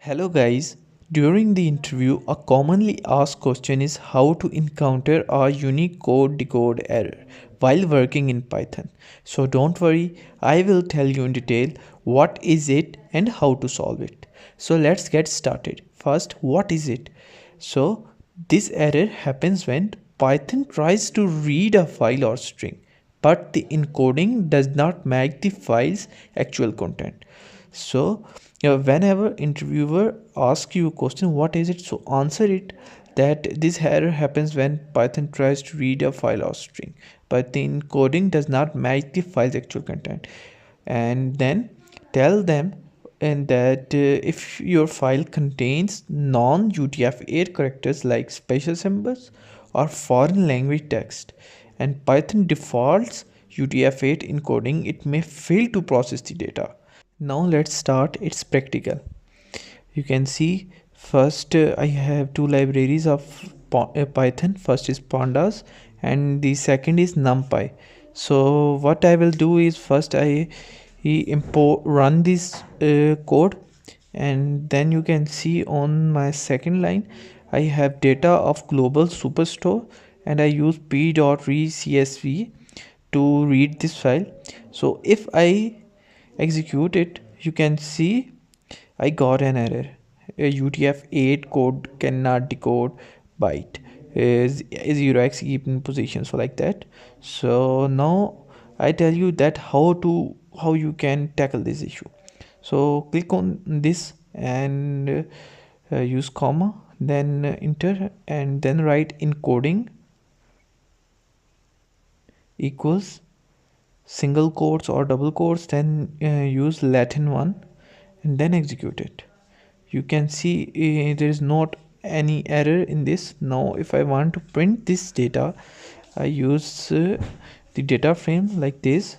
Hello guys, during the interview a commonly asked question is how to encounter a Unicode decode error while working in Python. So don't worry, I will tell you in detail what is it and how to solve it. So let's get started. First, what is it? So this error happens when Python tries to read a file or string, but the encoding does not match the file's actual content. So whenever interviewer asks you a question, what is it? So answer it that this error happens when Python tries to read a file or string, but the encoding does not match the file's actual content. And then tell them and that if your file contains non-UTF-8 characters like special symbols or foreign language text and Python defaults UTF-8 encoding, it may fail to process the data. Now let's start. It's practical. You can see first I have two libraries of Python. First is pandas and the second is numpy. So what I will do is first I import run this code, and then you can see on my second line I have data of global superstore and I use p.read.csv to read this file. So if I execute it, you can see I got an error. A UTF-8 code cannot decode byte is 0x keep in position, so like that. So now I tell you that how you can tackle this issue. So click on this and use comma, then enter, and then write encoding equals single quotes or double quotes, then use Latin one and then execute it. You can see there is not any error in this. Now if I want to print this data, I use the data frame like this,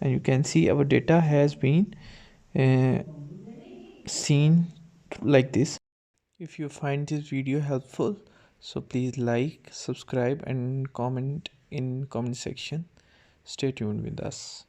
and you can see our data has been uh, seen like this. If you find this video helpful, so please like, subscribe and comment in comment section. Stay tuned with us.